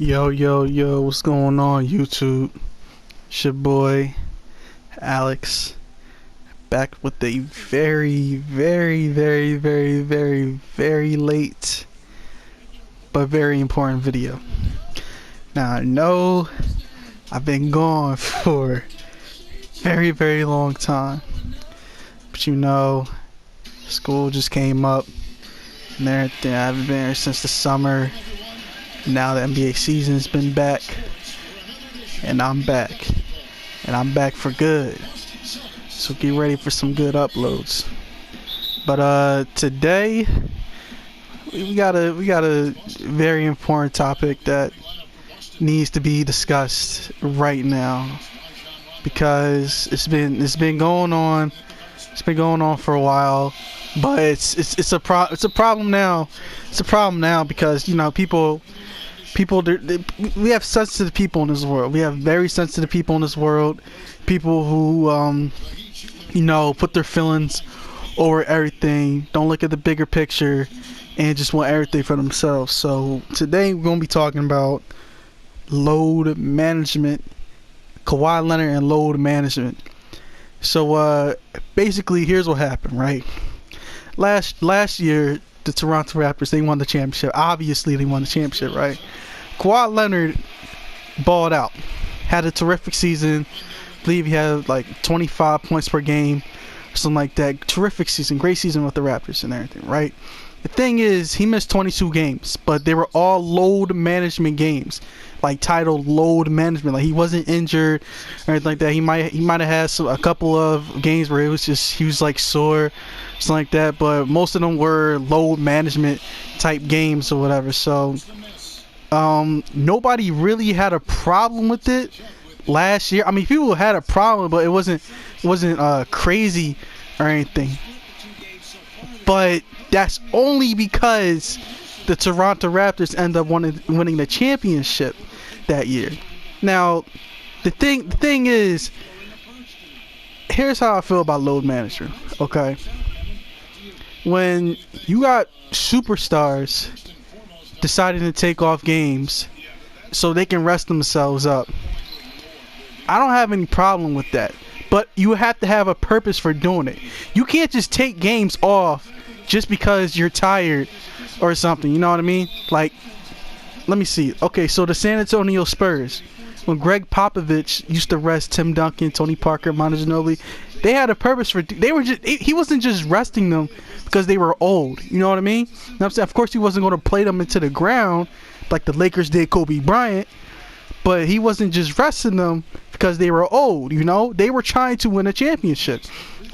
Yo, yo, yo, what's going on, YouTube? It's your boy, Alex, back with a very late, but very important video. Now, I know I've been gone for a very long time, but you know, school just came up and everything. I haven't been here since the summer. Now the NBA season's been back, and I'm back, for good. So get ready for some good uploads. But today we got a very important topic that needs to be discussed right now, because it's been going on. It's been going on for a while, but it's a problem now. It's a problem now because, you know, people, we have sensitive people in this world. We have very sensitive people in this world. People who, you know, put their feelings over everything, don't look at the bigger picture, and just want everything for themselves. So today we're going to be talking about load management, Kawhi Leonard and load management. So basically, here's what happened, right? Last year, the Toronto Raptors, they won the championship. Obviously, they won the championship, right? Kawhi Leonard balled out, had a terrific season. I believe he had like 25 points per game, or something like that. Terrific season, great season with the Raptors and everything, right? The thing is, he missed 22 games, but they were all load management games, like titled load management. Like, he wasn't injured or anything like that. He might have had a couple of games where it was just he was like sore, something like that. But most of them were load management type games or whatever. So nobody really had a problem with it last year. I mean, people had a problem, but it wasn't crazy or anything. But that's only because the Toronto Raptors end up winning the championship that year. Now, the thing is, here's how I feel about load management, okay? When you got superstars deciding to take off games so they can rest themselves up, I don't have any problem with that. But you have to have a purpose for doing it. You can't just take games off just because you're tired or something. You know what I mean? Like, let me see. Okay, so the San Antonio Spurs, when Greg Popovich used to rest Tim Duncan, Tony Parker, Manu Ginobili, they had a purpose for. He wasn't just resting them because they were old. You know what I mean? You know what I'm saying? Of course, he wasn't going to play them into the ground like the Lakers did Kobe Bryant. But he wasn't just resting them because they were old, you know? They were trying to win a championship.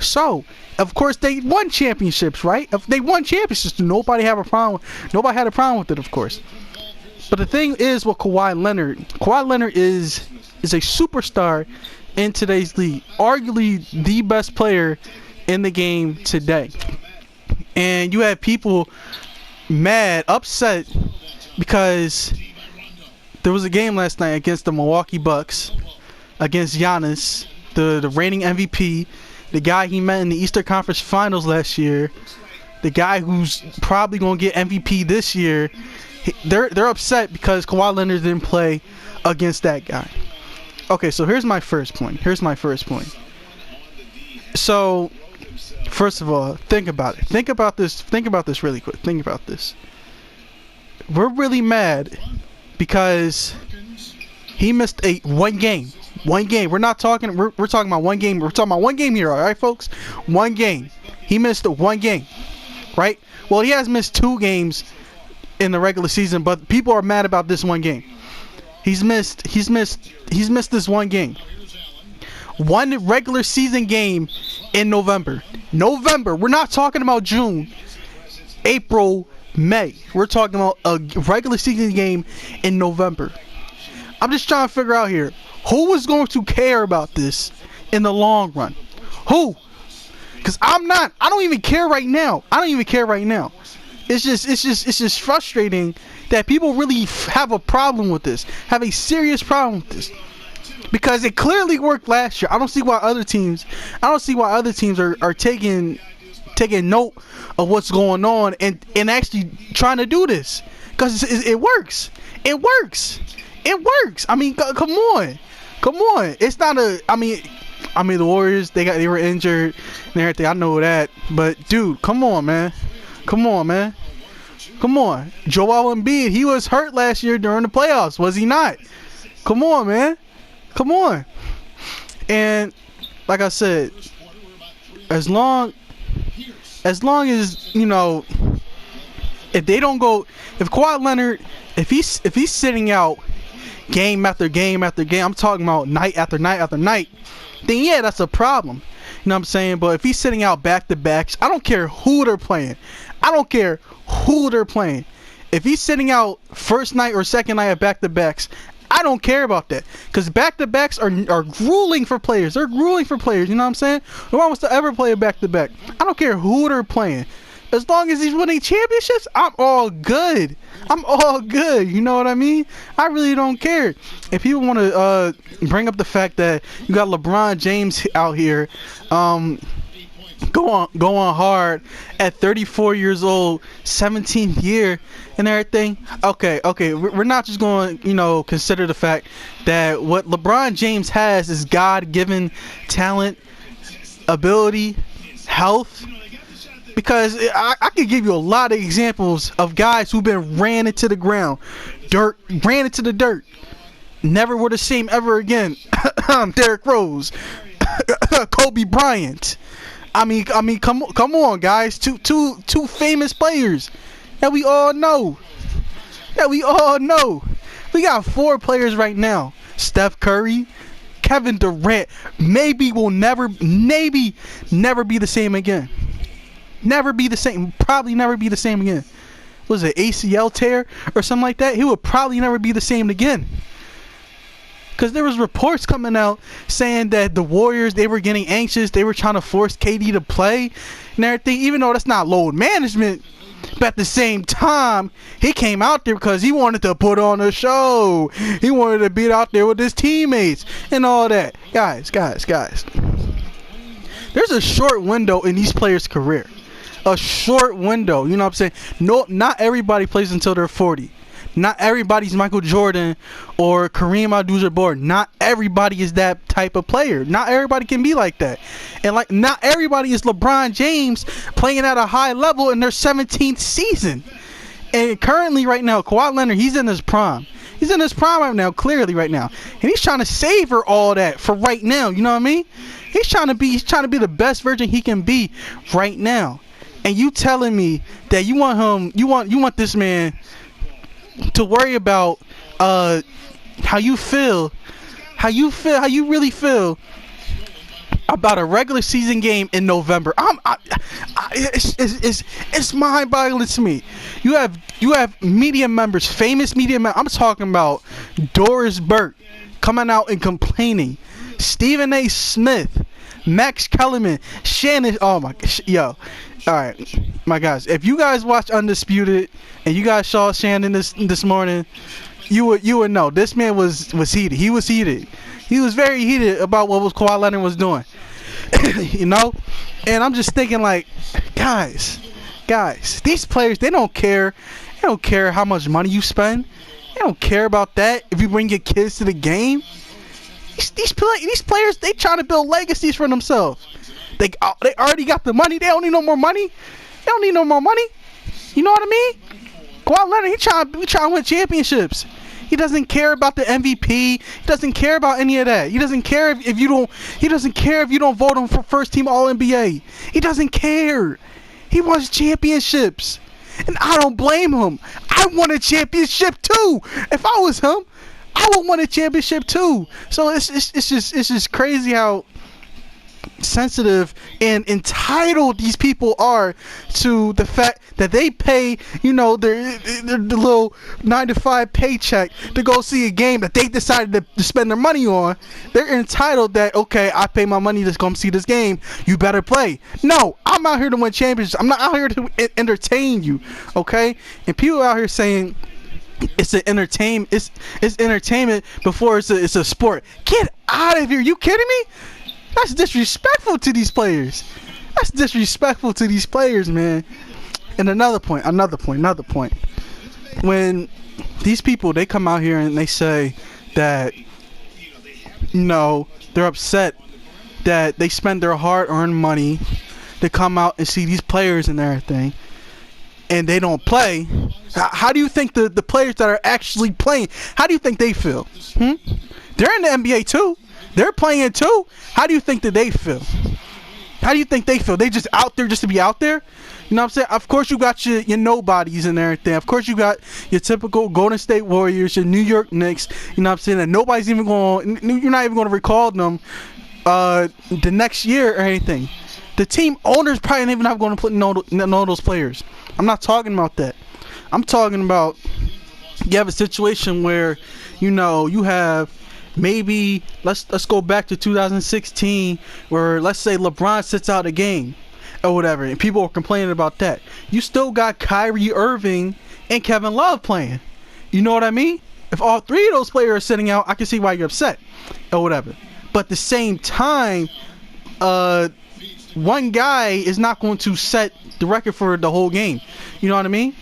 So, of course, they won championships, right? If they won championships, nobody had a problem with it, of course. But the thing is with Kawhi Leonard is a superstar in today's league. Arguably the best player in the game today. And you have people mad, upset, because there was a game last night against the Milwaukee Bucks, against Giannis, the reigning MVP, the guy he met in the Eastern Conference Finals last year, the guy who's probably going to get MVP this year. They're upset because Kawhi Leonard didn't play against that guy. Okay, so here's my first point. So, first of all, think about it. Think about this really quick. Think about this. We're really mad because he missed one game. We're not talking. We're talking about one game. We're talking about one game here, all right, folks. One game. He missed one game, right? Well, he has missed 2 games in the regular season, but people are mad about this one game. He's missed this one game. One regular season game in November. We're not talking about June, April, May. We're talking about a regular season game in November. I'm just trying to figure out here, who is going to care about this in the long run? Who? Because I don't even care right now. It's just frustrating that people really have a problem with this, have a serious problem with this. Because it clearly worked last year. I don't see why other teams are taking note of what's going on and actually trying to do this. because it works. It works. It works. I mean, come on. Come on. It's not a. I mean, the Warriors, they were injured and everything. I know that. But dude, come on, man. Come on, man. Come on. Joel Embiid, he was hurt last year during the playoffs, was he not? Come on, man. Come on. And like I said, as long as, you know, if they don't go, if Kawhi Leonard, if he's sitting out game after game after game, I'm talking about night after night after night, then yeah, that's a problem. You know what I'm saying? But if he's sitting out back-to-backs, I don't care who they're playing. I don't care who they're playing. If he's sitting out first night or second night of back-to-backs, I don't care about that. Because back-to-backs are grueling for players. They're grueling for players. You know what I'm saying? No one wants to ever play a back-to-back. I don't care who they're playing. As long as he's winning championships, I'm all good. I'm all good. You know what I mean? I really don't care. If people want to bring up the fact that you got LeBron James out here going hard at 34 years old, 17th year and everything. Okay, we're not just going to, you know, consider the fact that what LeBron James has is God-given talent, ability, health. Because I could give you a lot of examples of guys who've been ran into the ground, ran into the dirt, never were the same ever again. Derrick Rose, Kobe Bryant. I mean, come on, guys. Two famous players that we all know. We got 4 players right now. Steph Curry, Kevin Durant. Maybe never be the same again. Never be the same. Probably never be the same again. Was it ACL tear or something like that? He would probably never be the same again. Because there was reports coming out saying that the Warriors, they were getting anxious. They were trying to force KD to play and everything, even though that's not load management. But at the same time, he came out there because he wanted to put on a show. He wanted to be out there with his teammates and all that. Guys. There's a short window in these players' career. A short window. You know what I'm saying? No, not everybody plays until they're 40. Not everybody's Michael Jordan or Kareem Abdul-Jabbar. Not everybody is that type of player. Not everybody can be like that. And like, not everybody is LeBron James playing at a high level in their 17th season. And currently right now, Kawhi Leonard, he's in his prime. He's in his prime right now, clearly right now. And he's trying to savor all that for right now. You know what I mean? He's trying to be the best version he can be right now. And you telling me that you want this man to worry about how you really feel about a regular season game in November. It's mind-boggling to me. You have media members, famous media members. I'm talking about Doris Burke coming out and complaining, Stephen A. Smith, Max Kellerman, Shannon. Oh my, yo. All right, my guys. If you guys watch Undisputed and you guys saw Shannon this morning, you would know this man was heated. He was heated. He was very heated about what Kawhi Leonard was doing. You know, and I'm just thinking like, guys, these players, they don't care. They don't care how much money you spend. They don't care about that. If you bring your kids to the game, these players, they trying to build legacies for themselves. They already got the money. They don't need no more money. You know what I mean? Kawhi Leonard, he trying to win championships. He doesn't care about the MVP. He doesn't care about any of that. He doesn't care if you don't vote him for first team All NBA. He doesn't care. He wants championships, and I don't blame him. I want a championship too. If I was him, I would want a championship too. So it's just crazy how sensitive and entitled these people are to the fact that they pay, you know, their little 9-to-5 paycheck to go see a game that they decided to spend their money on. They're entitled that, okay, I pay my money to come see this game, you better play. No, I'm out here to win championships. I'm not out here to entertain you, okay? And people out here saying it's an entertainment, it's entertainment before it's a sport. Get out of here. You kidding me? That's disrespectful to these players. Man. And another point. when these people, they come out here and they say that, you know, they're upset that they spend their hard-earned money to come out and see these players and everything, and they don't play, how do you think the players that are actually playing, how do you think they feel? They're in the NBA too. They're playing too. How do you think that they feel? How do you think they feel? They just out there just to be out there? You know what I'm saying? Of course you got your nobodies and everything. Of course you got your typical Golden State Warriors, your New York Knicks. You know what I'm saying? And nobody's even going, you're not even going to recall them the next year or anything. The team owners probably even not going to know those players. I'm not talking about that. I'm talking about you have a situation where, you know, you have maybe, let's go back to 2016 where, let's say, LeBron sits out a game or whatever, and people are complaining about that. You still got Kyrie Irving and Kevin Love playing. You know what I mean? If all three of those players are sitting out, I can see why you're upset or whatever. But at the same time, one guy is not going to set the record for the whole game. You know what I mean?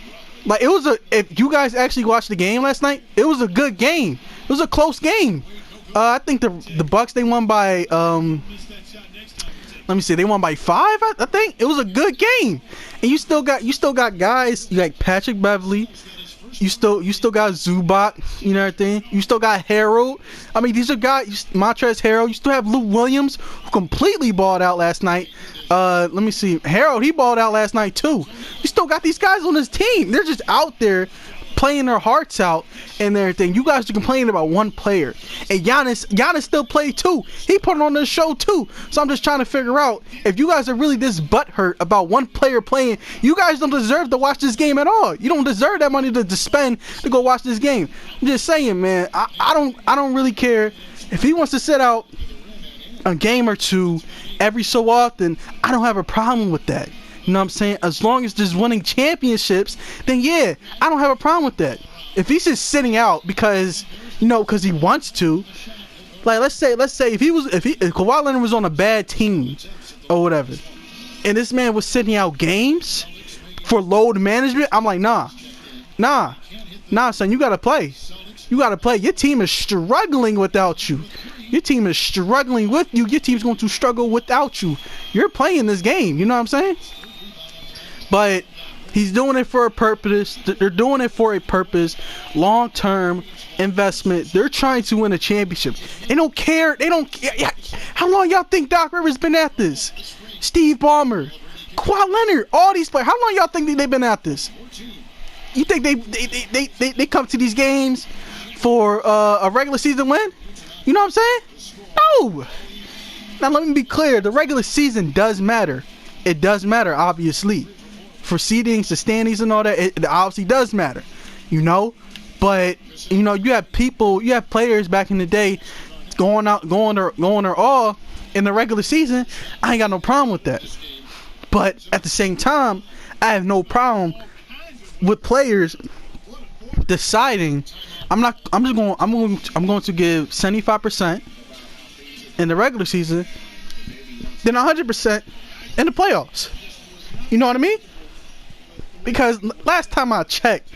Like, if you guys actually watched the game last night, it was a good game. It was a close game. I think the Bucks, they won by let me see, they won by 5. I think it was a good game. And you still got guys, you like Patrick Beverly. You still got Zubac, you know everything. You still got Harold. I mean, these are guys, Montrezl Harrell. You still have Lou Williams, who completely balled out last night. Let me see, Harold, he balled out last night too. You still got these guys on this team. They're just out there playing their hearts out and everything. You guys are complaining about one player. And Giannis still played too. He put it on the show too. So I'm just trying to figure out, if you guys are really this butthurt about one player playing, you guys don't deserve to watch this game at all. You don't deserve that money to spend to go watch this game. I'm just saying, man, I don't really care if he wants to sit out a game or two every so often. I don't have a problem with that. You know what I'm saying? As long as there's winning championships, then yeah, I don't have a problem with that. If he's just sitting out because, you know, because he wants to, like, let's say if Kawhi Leonard was on a bad team or whatever, and this man was sitting out games for load management, I'm like, nah, son, you gotta play. You gotta play. Your team is struggling without you. Your team is struggling with you. Your team's going to struggle without you. You're playing this game. You know what I'm saying? But he's doing it for a purpose. They're doing it for a purpose. Long-term investment. They're trying to win a championship. They don't care. How long y'all think Doc Rivers been at this? Steve Ballmer, Kawhi Leonard, all these players. How long y'all think they've been at this? You think they come to these games for a regular season win? You know what I'm saying? No. Now let me be clear. The regular season does matter. It does matter, obviously. For seedings, the standings and all that, it obviously does matter, you know. But you know, you have players back in the day going their all in the regular season. I ain't got no problem with that. But at the same time, I have no problem with players deciding I'm going to give 75% in the regular season, then 100% in the playoffs. You know what I mean? Because last time I checked,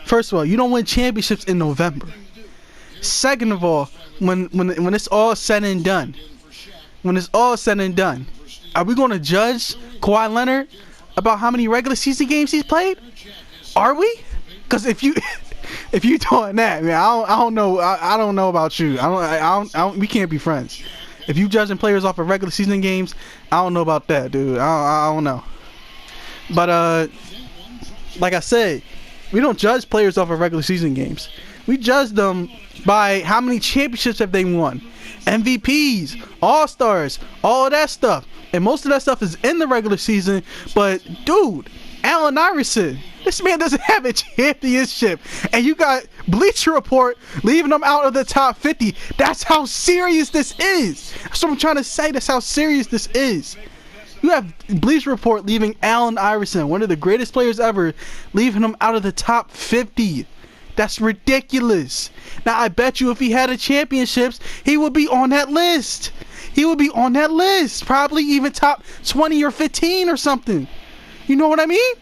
first of all, you don't win championships in November. Second of all, when it's all said and done, are we going to judge Kawhi Leonard about how many regular season games he's played? Are we? Because if you doing that, man, I don't know. I don't know about you. I don't. We can't be friends. If you judging players off of regular season games, I don't know about that, dude. I don't know. But like I said, we don't judge players off of regular season games. We judge them by how many championships have they won, MVPs, All-Stars, all of that stuff. And most of that stuff is in the regular season. But dude, Allen Iverson, this man doesn't have a championship, and you got Bleacher Report leaving him out of the top 50. That's how serious this is. That's what I'm trying to say. That's how serious this is. You have Bleacher Report leaving Allen Iverson, one of the greatest players ever, leaving him out of the top 50. That's ridiculous. Now, I bet you if he had a championships, he would be on that list. He would be on that list. Probably even top 20 or 15 or something. You know what I mean?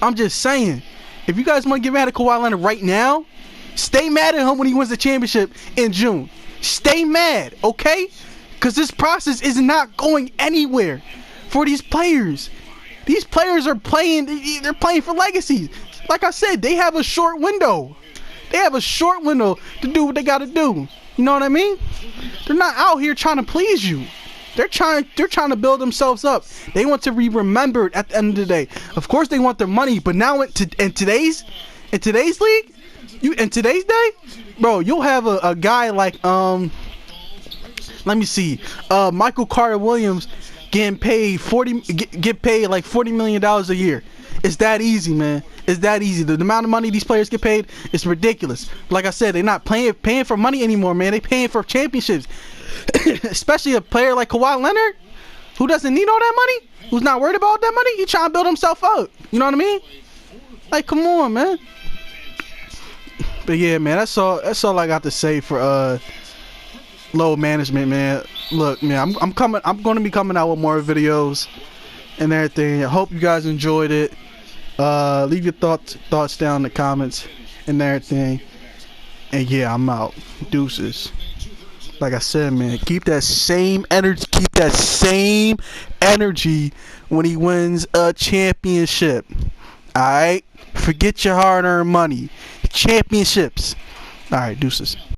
I'm just saying. If you guys want to get mad at Kawhi Leonard right now, stay mad at him when he wins the championship in June. Stay mad, okay? Because this process is not going anywhere for these players. These players are playing, they're playing for legacies. Like I said, they have a short window. They have a short window to do what they got to do. You know what I mean? They're not out here trying to please you. They're trying to build themselves up. They want to be remembered at the end of the day. Of course they want their money, but now in today's league, in today's day, bro, you'll have a guy like let me see, Michael Carter Williams getting paid get paid like $40 million a year. It's that easy, man. It's that easy. The amount of money these players get paid is ridiculous. Like I said, they're not paying for money anymore, man. They paying for championships. Especially a player like Kawhi Leonard, who doesn't need all that money, who's not worried about that money. He trying to build himself up. You know what I mean? Like, come on, man. But yeah, man, that's all I got to say for load management, man. Look, man, I'm going to be coming out with more videos and everything. I hope you guys enjoyed it. Leave your thoughts down in the comments and everything. And yeah, I'm out. Deuces. Like I said, man, keep that same energy. Keep that same energy when he wins a championship. All right? Forget your hard-earned money. Championships. All right, deuces.